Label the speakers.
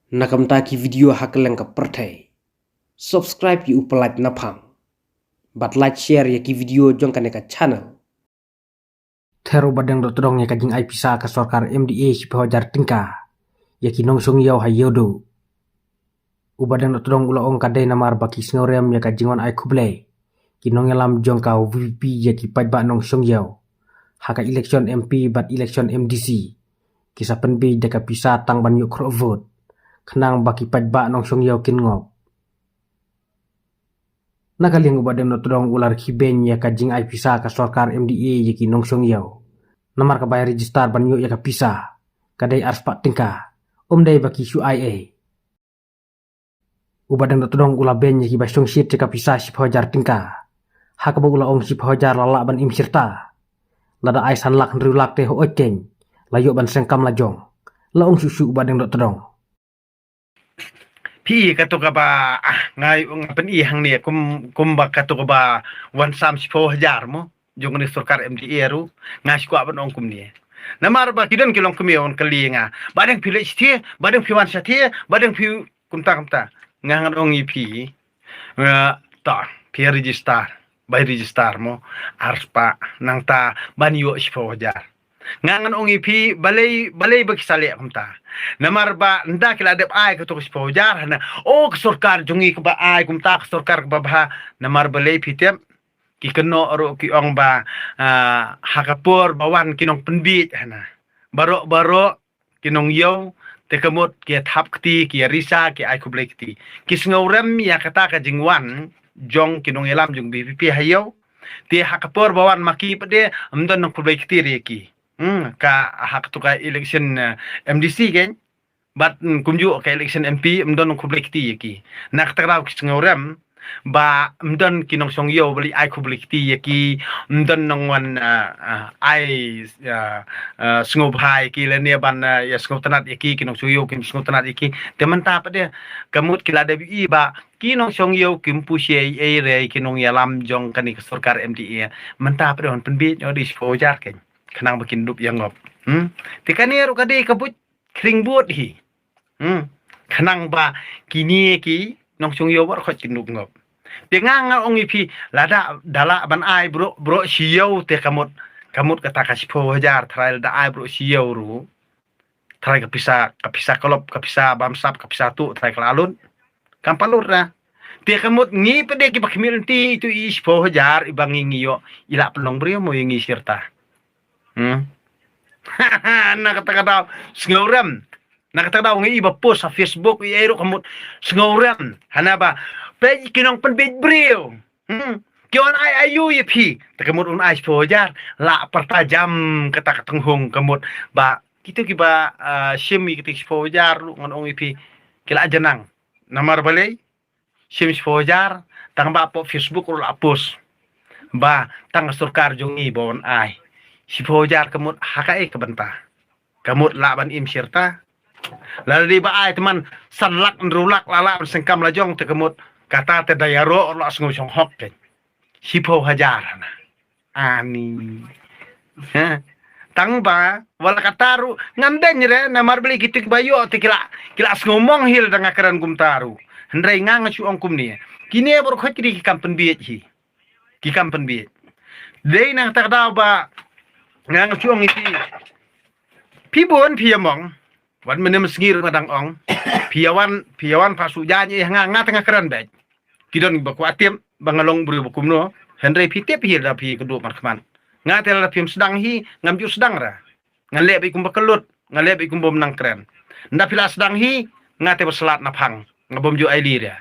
Speaker 1: Nakamtaki video hakeleng ka pertai. Subscribe yu upalat napang. But like share ya ki video jong ka channel. Thero badang do todong ya kajing ai pisa ka sorkar MDA si pawajar tingka. Ya ki nongsong yau hayodo. Ubadang do todong ula ong kadai namar baki snorem ya kajingon ai kublai. Ki nongelam jong ka VP ya ki pajba nongsong yau. Haka election MP bat election MDC. Kisah penbi deka pisa tang ban yuk vote. Kenang baki pajba nongsong yau kin ngop. Nakaling ubadang no todong ular kiben ya kajing ai pisa ka sorkar MDA ya ki nongsong yau. Namar ka bayar register ban yuk ya ka pisa. Kadai arspak tingka. Dai baki UIA. Ubadang no todong ula ben ya ki basong shit ya ka pisa si pawajar tingka. Haka ba ula ong si pawajar lalak ban im sirta. Lada ai san lak nrulak te ho oceng. Layok ban sengkam lajong. La ong susu ubadang no todong.
Speaker 2: พี่กตุกบาไงเป็นอีหังเนี่ยกุมบักกตุกบาวัน30,000 mo yung ni sarkar MDA ru ngas ko aban ong kum ne namar ba kidan kilong kumiyon kalinga badang pilih stie badang piwan satie badang pi kumta ngangan ong ipi ta pi register by register mo arspa nang ta banyo 10,000 ngangan ong ipi balay bagisali kumta namar ba nda kila adep ai ko tos pojar hana o sarkar jungi ko ba ai kumta sarkar ba ba namar balay pitem ki keno ro ki ong ba hakapor bawan kinong penbit hana baro kinong yo te kamot ki thap kti ki risa ki ai ko blekti ki sngourem ya kata ka jingwan jong kinong elam jung BPP hayo te hakapor bawan maki pede amdon nong ko blekti reki ka hak tu ka election MDC kan bat kumju ka election MP mdon kublik ti yaki nak tagraw kisngorem ba mdon kinong songyo bali ai kublik ti yaki mdon nong wan ai sngop hai ki lene ban ya sngop tanat yaki kinong songyo kin sngop tanat yaki teman ta pa de kamut kila DBI ba kinong songyo kim pusye ai re kinong yalam jong kani sarkar MDA menta pa don penbit yo di spojar kan kenang bikin dup yang ngop tikani ru kadi kabut kring buat hi kenang ba kini ki nong sung yo bar khot kindup ngop tengang ong ipi lada dala ban ai bro siyo te kamut kata ka 10,000 trial da ai bro siyo ru try kapisa kolop kapisa bamsap kapisa tu try kalalun kampalur na te kamut ngi pede ki bakmil ti itu 10,000 ibangi ngiyo ila pelong brio mo yung isirta nakata sngorem nakata ngi iba post sa Facebook iro kamut sngorem hanaba pe kinong penbit brio kion ai ayu yepi takamut un ai pojar la pertajam kata katenghung kamut ba kita kiba shimi kitik pojar lu ngon ong ipi kila jenang namar balai shim pojar tang ba po Facebook ul apus ba tang sarkar jongi bon ai 10,000 kamut hakai kebenta kamut laban im sirta lalu di ba ai teman sanlak nrulak lala sengkam lajong te kamut kata te dayaro lo asngu song hok ke 10,000 na ani tang ba wala kataru nganden re na marbeli kitik bayo te kila ngomong hil danga karan gumtaru hendrai ngang chu ong kumni kini bor khot ki kampen biet hi ki kampen biet dei nang takda ba ngang chuang iti pibon piamong wan menem sngir ngadang ong piawan pasu janye nga tengah keran bek kidon bakwatim bangalong buru bukumno henry pitep hi da pi kedu markman nga tel pim sedang hi ngamju sedang ra ngalep ikum bakelut ngalep ikum bom nang keren nda pila sedang hi nga te berselat napang ngabom ju ai lir ya